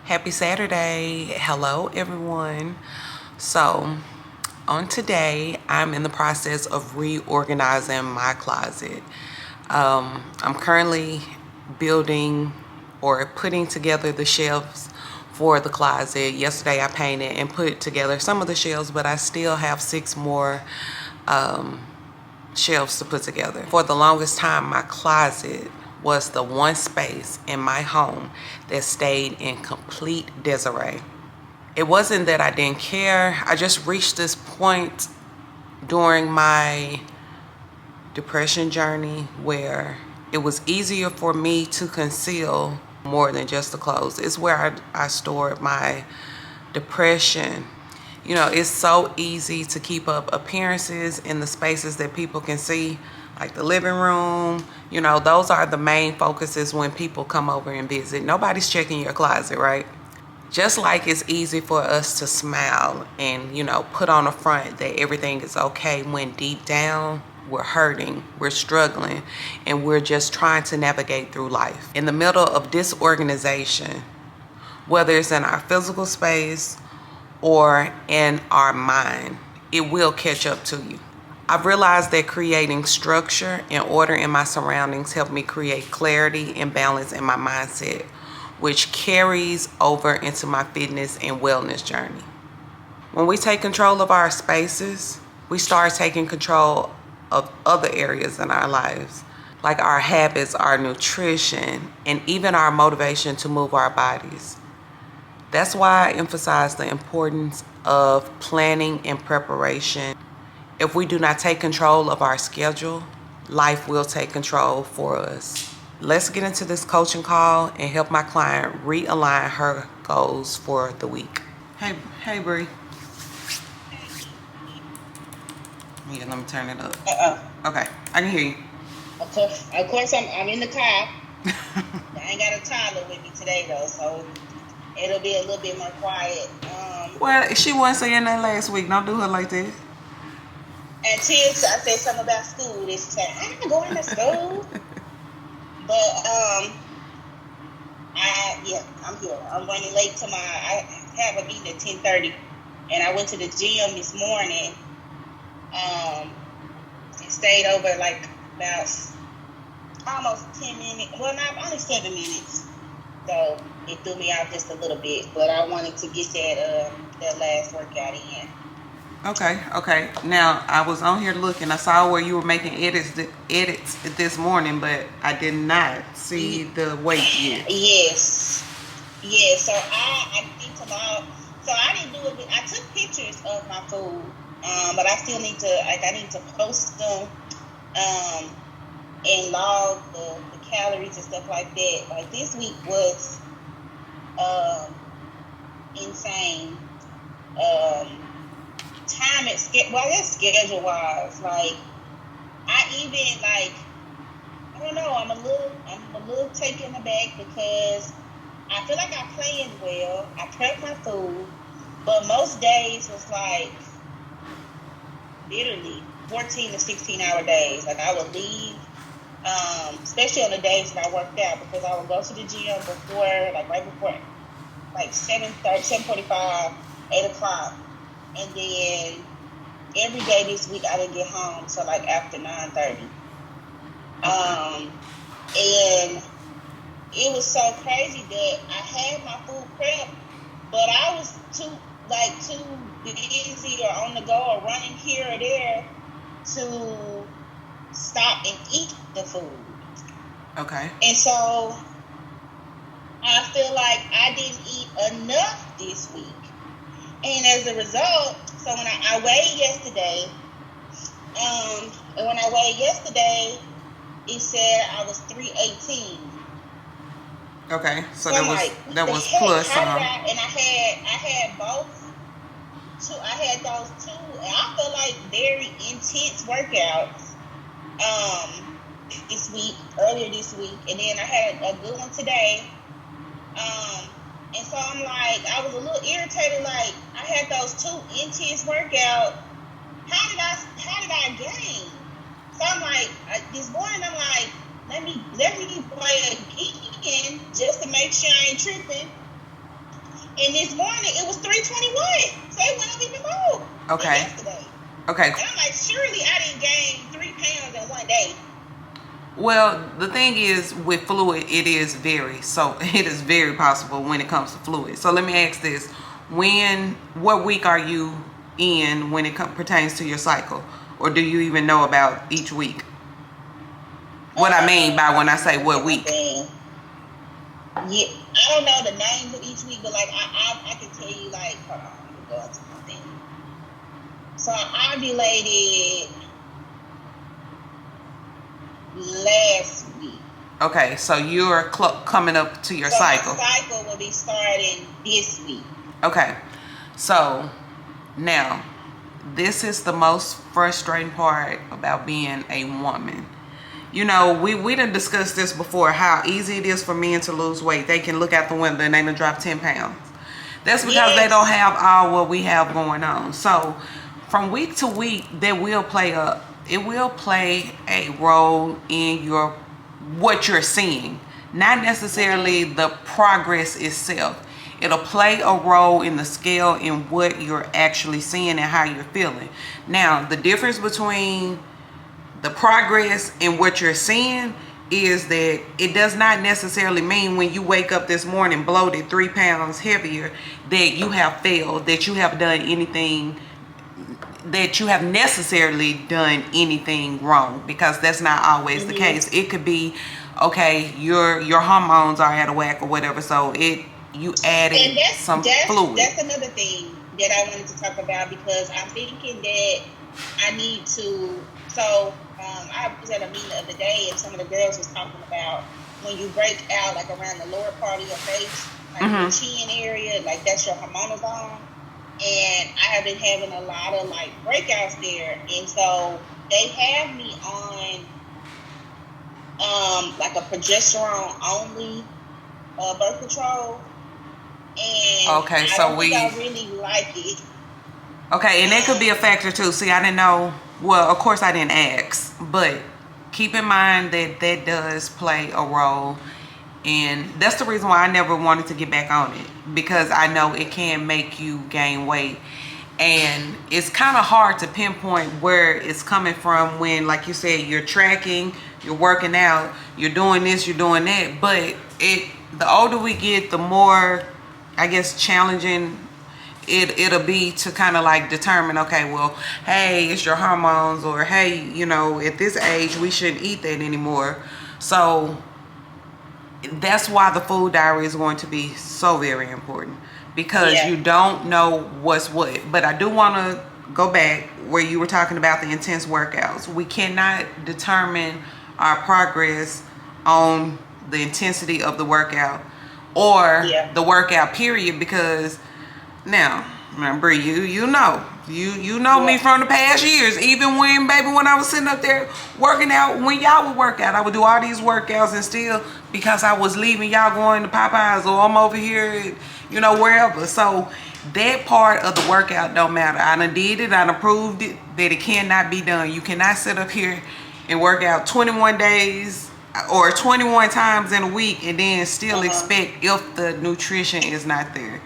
Happy Saturday. Hello, everyone. So, on today, I'm in the process of reorganizing my closet. I'm currently building or putting together the shelves for the closet. Yesterday, I painted and put together some of the shelves, but I still have 6 more shelves to put together. For the longest time, my closet was the one space in my home that stayed in complete disarray. It wasn't that I didn't care. I just reached this point during my depression journey where it was easier for me to conceal more than just the clothes. It's where I stored my depression. You know, it's so easy to keep up appearances in the spaces that people can see, like the living room. You know, those are the main focuses when people come over and visit. Nobody's checking your closet, right? Just like it's easy for us to smile and, put on a front that everything is okay when deep down we're hurting, we're struggling, and we're just trying to navigate through life. In the middle of disorganization, whether it's in our physical space or in our mind, it will catch up to you. I've realized that creating structure and order in my surroundings helped me create clarity and balance in my mindset, which carries over into my fitness and wellness journey. When we take control of our spaces, we start taking control of other areas in our lives, like our habits, our nutrition, and even our motivation to move our bodies. That's why I emphasize the importance of planning and preparation. If we do not take control of our schedule, life will take control for us. Let's get into this coaching call and help my client realign her goals for the week. Hey, Bree. Yeah, let me turn it up. Okay, I can hear you. Of course, I'm in the car. I ain't got a toddler with me today though, so it'll be a little bit more quiet. Well, she wasn't saying that last week. Don't do her like that. And Tia, I said something about school. They said I'm not going to school, but I'm here. I'm running late to I have a meeting at 10:30, and I went to the gym this morning. And stayed over like about almost 10 minutes. Well, not only 7 minutes. So it threw me out just a little bit, but I wanted to get that last workout in. Okay. Now, I was on here looking. I saw where you were making edits this morning, but I did not see the weight yet. Yes. So I think tomorrow. So I didn't do it. I took pictures of my food, but I still need to post them, and log the calories and stuff like that. Like this week was insane. Time at that's schedule wise. Like I even I don't know. I'm a little taken aback because I feel like I planned well. I prepped my food, but most days was like literally 14 to 16 hour days. Like I would leave, especially on the days that I worked out, because I would go to the gym right before 7:30, 7:45, 8 o'clock. And then every day this week I didn't get home till after 9:30. And it was so crazy that I had my food prepped, but I was too busy or on the go or running here or there to stop and eat the food. Okay. And so I feel like I didn't eat enough this week. And as a result, so when I weighed yesterday, it said I was 318. Okay, so that was plus. And I had both. I had those two. And I feel like very intense workouts. Earlier this week, and then I had a good one today. And so I was a little irritated. Like I had those two intense workouts. How did I gain? So this morning let me play again just to make sure I ain't tripping. And this morning it was 321. So it went up even more. Okay. Yesterday. Okay. And I'm like, surely I didn't gain 3 pounds in one day. Well, the thing is with fluid, it is very possible when it comes to fluid. So let me ask this: what week are you in when it pertains to your cycle, or do you even know about each week? What I mean by when I say what week? Yeah, I don't know the names of each week, but like I can tell you, like, hold on, let me go into my thing. So I ovulated last week. Okay, so you're coming up to your cycle. My cycle will be starting this week. Okay, so now this is the most frustrating part about being a woman. You know, we done discussed this before, how easy it is for men to lose weight. They can look out the window and they done drop 10 pounds. That's because they don't have all what we have going on. So from week to week, it will play a role in what you're seeing. Not necessarily the progress itself. It'll play a role in the scale in what you're actually seeing and how you're feeling. Now, the difference between the progress and what you're seeing is that it does not necessarily mean when you wake up this morning bloated 3 pounds heavier that you have failed, that you have done anything, that you have necessarily done anything wrong, because that's not always the case. It could be, okay, your hormones are out of whack or whatever, so you added some fluid. That's another thing that I wanted to talk about, because I'm thinking that I need to. So I was at a meeting the other day, and some of the girls was talking about when you break out, like around the lower part of your face, like your chin area, like that's your hormonal zone. And I have been having a lot of like breakouts there, and so they have me on like a progesterone only birth control. And okay, I really like it. Okay, and that could be a factor too. See, I didn't know. Well, of course I didn't ask, but keep in mind that does play a role, and that's the reason why I never wanted to get back on it, because I know it can make you gain weight, and it's kind of hard to pinpoint where it's coming from when, like you said, you're tracking, you're working out, you're doing this, you're doing that, but the older we get, the more, I guess, challenging it'll be to kind of like determine, okay, well, hey, it's your hormones, or hey, you know, at this age we shouldn't eat that anymore. So that's why the food diary is going to be so very important, because you don't know what's what. But I do want to go back where you were talking about the intense workouts. We cannot determine our progress on the intensity of the workout or the workout period, because now, remember, you know me from the past years. Even when I was sitting up there working out, when y'all would work out, I would do all these workouts, and still, because I was leaving y'all going to Popeyes, or I'm over here, you know, wherever. So that part of the workout don't matter. I done did it. I done proved it that it cannot be done. You cannot sit up here and work out 21 days or 21 times in a week and then still expect if the nutrition is not there.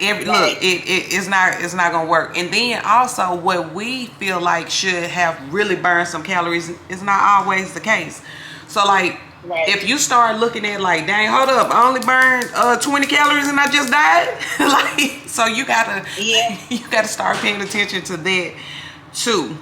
Look, it's not gonna work. And then also, what we feel like should have really burned some calories is not always the case. So like, if you start looking at like, dang, hold up, I only burned 20 calories and I just died. Like, so you gotta start paying attention to that too,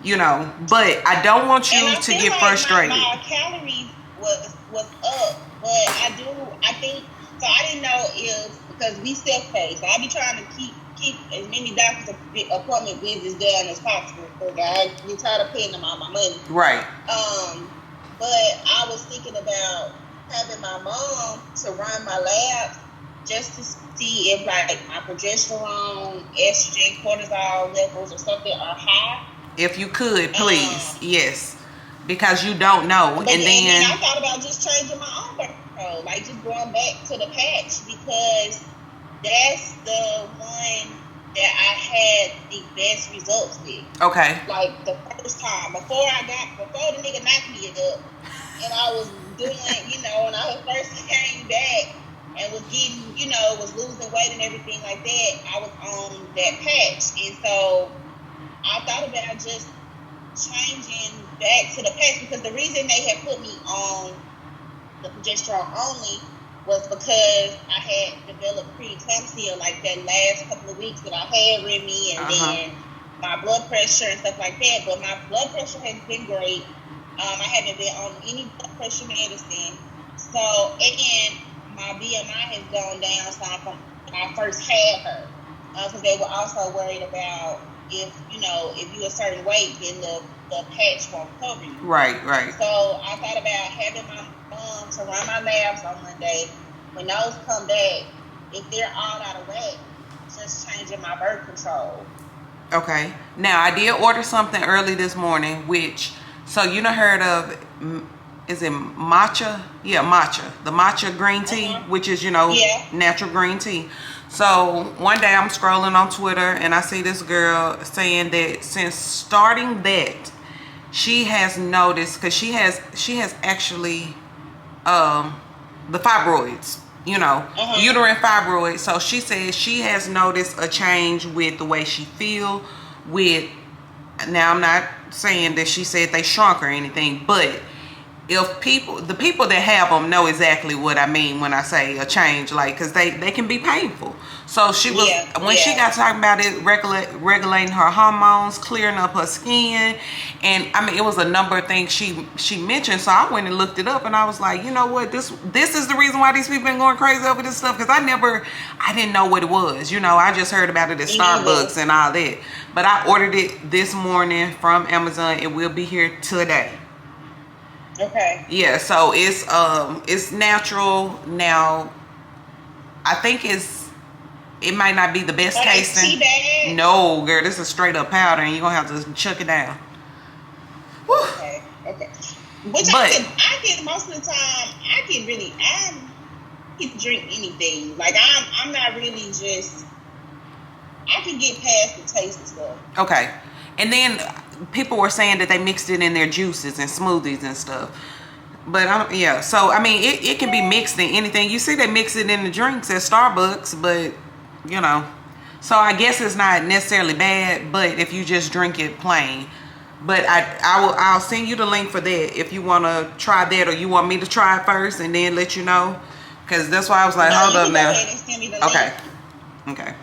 you know. But I don't want you to get frustrated. My calories was up, but I think so. I didn't know if, because we self-pay, so I be trying to keep as many doctor's appointment visits done as possible, because I get tired of paying them all my money. Right. But I was thinking about having my mom to run my labs just to see if like my progesterone, estrogen, cortisol levels or something are high. If you could, please, yes, because you don't know. And then I thought about just changing my own birth control, like just going back to the patch, because that's the one that I had the best results with. Okay. Like the first time, before the nigga knocked me up, and I was doing, you know, when I first came back, and was getting, was losing weight and everything like that, I was on that patch. And so I thought about just changing back to the patch, because the reason they had put me on the progesterone only was because I had developed preeclampsia like that last couple of weeks that I had Remy, and then my blood pressure and stuff like that. But my blood pressure has been great. I haven't been on any blood pressure medicine. So, and my BMI has gone down some from when I first had her. Because they were also worried about if you're a certain weight, then the patch won't cover you. Right. So I thought about having my mom to run my labs on Monday. When those come back, if they're all out of whack, just changing my birth control. Okay. Now, I did order something early this morning, so you done heard of, is it matcha? Yeah, matcha. The matcha green tea, which is, natural green tea. So one day I'm scrolling on Twitter and I see this girl saying that since starting that, she has noticed, because she has actually the fibroids, uterine fibroids. So she says she has noticed a change with the way she feel with, now I'm not saying that she said they shrunk or anything, but if the people that have them know exactly what I mean when I say a change, like, because they can be painful. So she was, she got talking about it, regulating her hormones, clearing up her skin, and I mean, it was a number of things she mentioned. So I went and looked it up, and I was like, you know what, this is the reason why these people been going crazy over this stuff, because I didn't know what it was. I just heard about it at Starbucks and all that. But I ordered it this morning from Amazon. It will be here today. Okay. Yeah, so it's natural. Now, I think it might not be the best tasting. No, girl, this is straight up powder, and you're gonna have to chuck it down. Woo. Okay. I can most of the time I can drink anything. Like I'm not really just, I can get past the taste of stuff. Okay. And then people were saying that they mixed it in their juices and smoothies and stuff. But so I mean, it can be mixed in anything. You see, they mix it in the drinks at Starbucks, but so I guess it's not necessarily bad. But if you just drink it plain, but I'll send you the link for that if you want to try that, or you want me to try it first and then let you know, because that's why I was like, hold up now. Okay.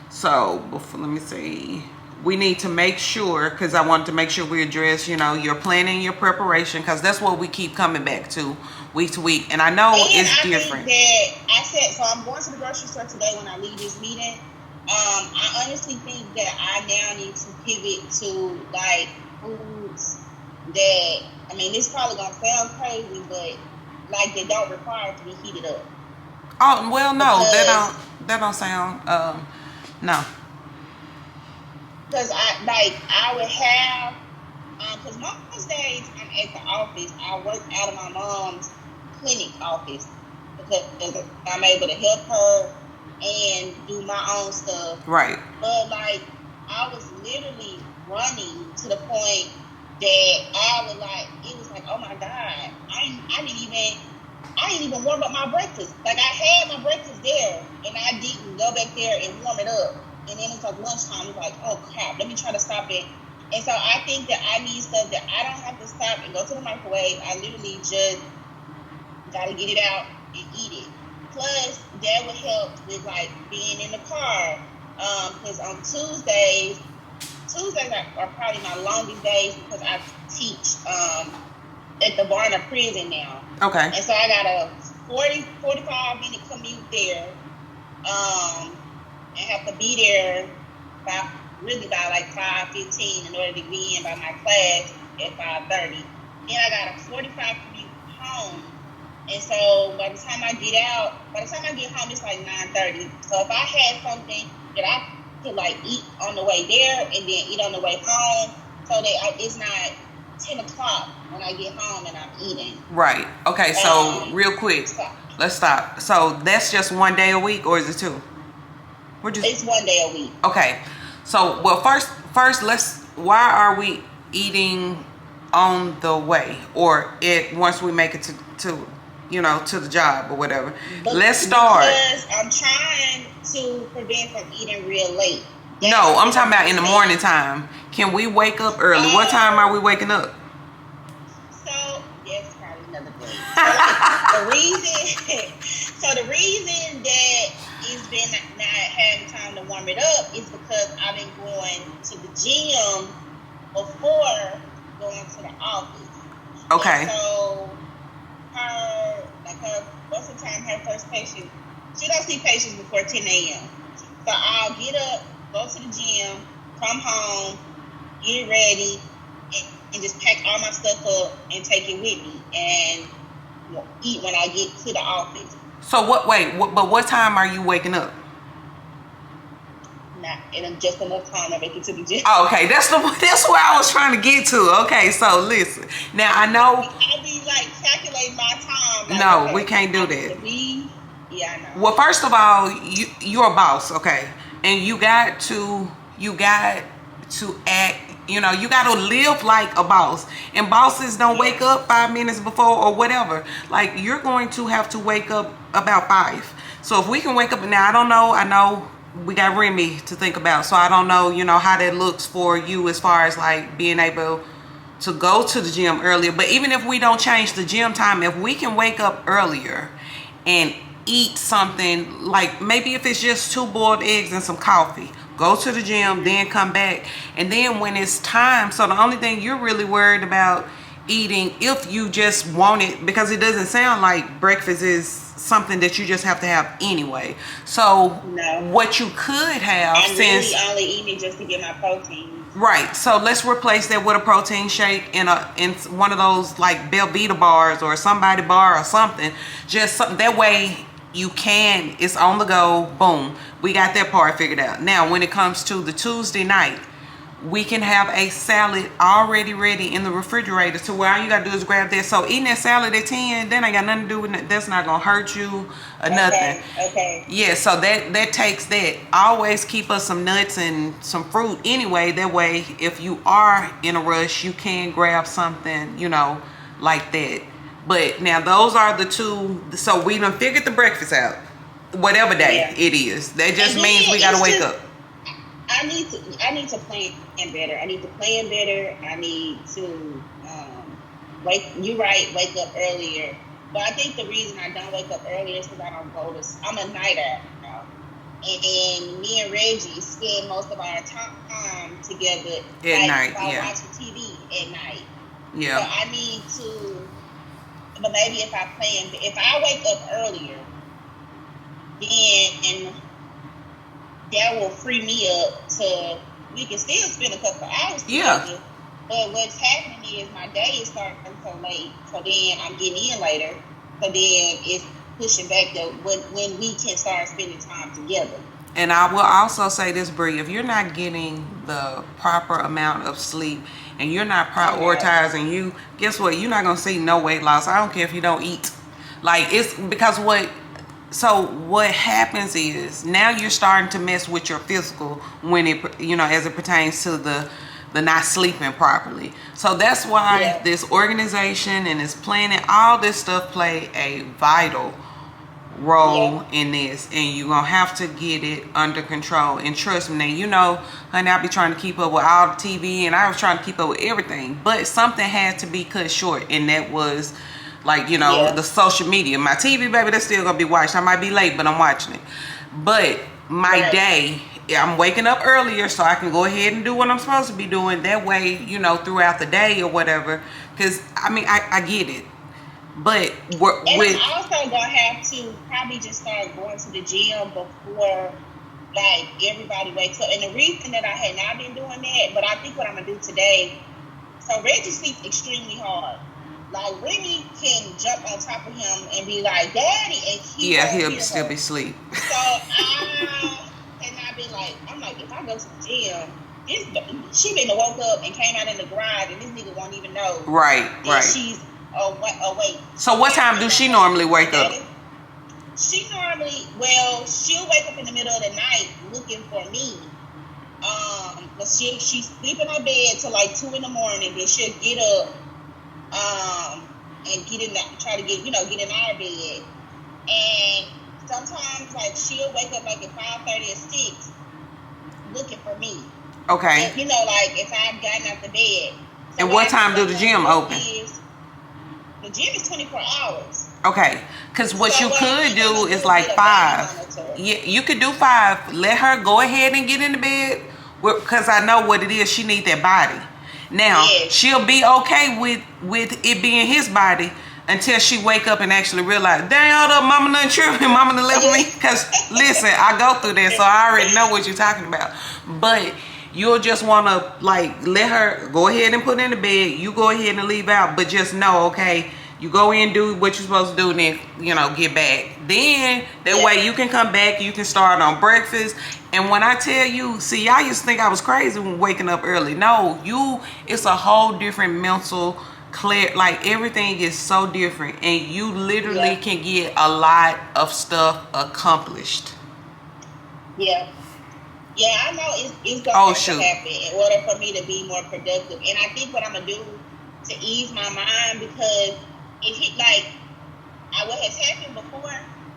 So let me see. We need to make sure, because I wanted to make sure we address, your planning, your preparation, because that's what we keep coming back to week to week. And I know it's different. So I'm going to the grocery store today when I leave this meeting. I honestly think that I now need to pivot to like foods that, I mean, this is probably going to sound crazy, but like they don't require to be heated up. Oh, well, no, that don't sound, no. Because I would have, because most days I'm at the office, I work out of my mom's clinic office, because I'm able to help her and do my own stuff. Right. But I was literally running to the point that I was it was like, oh my God, I didn't even warm up my breakfast. Like, I had my breakfast there, and I didn't go back there and warm it up. And then it's like lunchtime. It's like, oh crap, let me try to stop it. And so I think that I need stuff that I don't have to stop and go to the microwave. I literally just got to get it out and eat it. Plus, that would help with being in the car. Because on Tuesdays are probably my longest days, because I teach at the Varna prison now. Okay. And so I got a 45-minute commute there. And have to be there by 5:15 in order to be in by my class at 5:30. Then I got a 45 commute home. And so by the time I get home, it's 9:30. So if I had something that I could eat on the way there and then eat on the way home, so that it's not 10 o'clock when I get home and I'm eating. Right. Okay, so real quick, let's stop. So that's just one day a week, or is it two? It's 1 day a week. Okay. So, well, first, why are we eating on the way, or once we make it to to the job or whatever. But Let's start. Because I'm trying to prevent from eating real late. No, I'm talking about in the morning time. Can we wake up early? What time are we waking up? So that's probably another thing. So the reason that it's been not having time to warm it up is because I've been going to the gym before going to the office. Okay. And so most of the time, her first patient, she don't see patients before 10 a.m. So I'll get up, go to the gym, come home, get ready, and just pack all my stuff up and take it with me and eat when I get to the office. So but what time are you waking up? Not in just enough time to make it to the gym. Oh, okay, that's where I was trying to get to. Okay, so listen. Now I know. I'll be like calculating my time. Like, no, okay, we can't do that. Yeah, I know. Well, first of all, you're a boss, okay, and you got to act. You got to live like a boss. And bosses don't wake up 5 minutes before or whatever. Like, you're going to have to wake up about 5. So if we can wake up now, I know we got Remy to think about. So I don't know, how that looks for you as far as like being able to go to the gym earlier. But even if we don't change the gym time, if we can wake up earlier and eat something, like maybe if it's just 2 boiled eggs and some coffee, go to the gym, then come back. And then when it's time, so the only thing you're really worried about eating, if you just want it, because it doesn't sound like breakfast is something that you just have to have anyway. So no. What you could have, I'm really only eating just to get my protein. Right. So let's replace that with a protein shake in one of those like Belvita bars or somebody bar or something. Just something that way it's on the go. Boom. We got that part figured out. Now, when it comes to the Tuesday night, we can have a salad already ready in the refrigerator to where all you gotta do is grab that. So eating that salad at 10, then ain't got nothing to do with it. That's not gonna hurt you or nothing. Okay. Yeah, so that takes that. Always keep us some nuts and some fruit anyway. That way, if you are in a rush, you can grab something, like that. But now those are the 2. So we done figured the breakfast out. Whatever day it is. That just means we gotta wake up. I need to plan better. I need to plan better. I need to wake up earlier. But I think the reason I don't wake up earlier is because I don't go to. I'm a night owl, and me and Reggie spend most of our time together at night. While watching TV at night. Yeah. So I need to. But maybe if I wake up earlier, then that will free me up to, we can still spend a couple hours together. Yeah. But what's happening is my day is starting so late, so then I'm getting in later, so then it's pushing back when we can start spending time together. And I will also say this, Bree, if you're not getting the proper amount of sleep and you're not prioritizing guess what? You're not going to see no weight loss. I don't care if you don't eat. Like, it's because what happens is now you're starting to mess with your physical when it, as it pertains to the not sleeping properly. So that's why this organization and this planning, all this stuff play a vital role in this, and you're gonna have to get it under control. And trust me, now, honey, I be trying to keep up with all the TV, and I was trying to keep up with everything, but something had to be cut short, and that was like the social media. My TV, baby, that's still gonna be watched. I might be late, but I'm watching it. But my day, I'm waking up earlier so I can go ahead and do what I'm supposed to be doing. That way, throughout the day or whatever, because I get it. But I'm also gonna have to probably just start going to the gym before like everybody wakes up. And the reason that I had not been doing that, but I think what I'm gonna do today. So Reggie sleeps extremely hard. Like Remy can jump on top of him and be like, "Daddy," and he'll still be asleep. So I've been like, I'm like, if I go to the gym, she been woke up and came out in the garage, and this nigga won't even know. Right. She's awake. So what time do she normally wake up? She'll wake up in the middle of the night looking for me. But she sleep in her bed till like 2 a.m. Then she'll get up. and try to get in our bed. And sometimes like she'll wake up like at 5:30 or 6 looking for me. Okay. And, like if I've gotten out the bed. So and what time do the gym open? The gym is 24 hours. Okay, because what you could do is like 5. Yeah, you could do 5. Let her go ahead and get in the bed, because I know what it is. She needs that body. Now, she'll be okay with it being his body until she wake up and actually realize, dang, hold up, mama done tripping, mama done left me. Because, listen, I go through that, so I already know what you're talking about. But you'll just want to, like, let her go ahead and put in the bed. You go ahead and leave out, but just know, okay, you go in, do what you're supposed to do, and then, get back. Then, that way you can come back, you can start on breakfast. And when I tell you, see, y'all used to think I was crazy when waking up early. No, it's a whole different mental like everything is so different. And you literally can get a lot of stuff accomplished. Yeah. Yeah, I know it's going to happen in order for me to be more productive. And I think what I'm going to do to ease my mind, because what has happened before,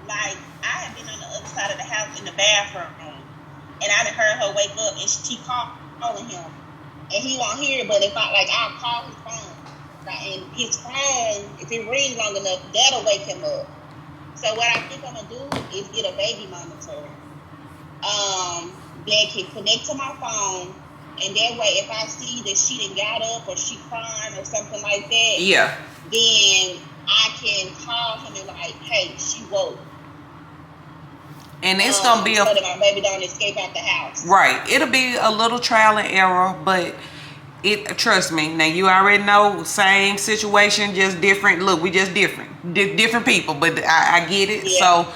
like I have been on the other side of the house in the bathroom, and I done heard her wake up and she calling him, and he won't hear it. But if I'll call his phone, and his phone, if it rings long enough, that'll wake him up. So what I think I'm gonna do is get a baby monitor that can connect to my phone, and that way if I see that she done got up or she crying or something like that, then I can call him and like, hey, she woke. And it's gonna be so that my baby don't escape out the house. Right. It'll be a little trial and error, but trust me. Now you already know, same situation, just different. Look, we just different people, but I get it. Yeah. So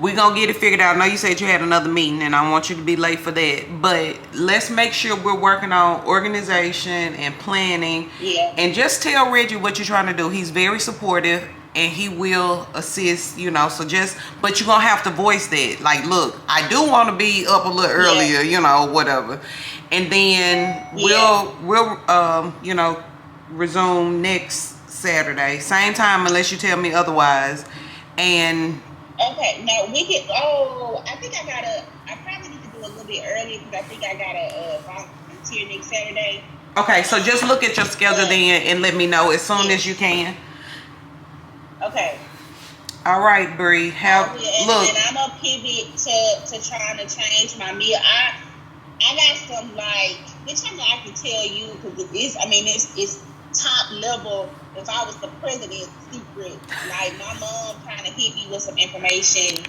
we're gonna get it figured out. I know you said you had another meeting, and I want you to be late for that. But let's make sure we're working on organization and planning. Yeah. And just tell Reggie what you're trying to do. He's very supportive, and he will assist, so but you're gonna have to voice that. Like, look, I do want to be up a little earlier, whatever. And then we'll resume next Saturday, same time, unless you tell me otherwise. And okay, now we can. Oh, I think I probably need to do a little bit earlier, because I think I gotta volunteer next Saturday. Okay, so just look at your schedule then and let me know as soon as you can. Okay. All right, Bree. And I'm gonna pivot to trying to change my meal. I got some which I can tell you, because it's top level. If I was the president, secret. Like my mom kind of hit me with some information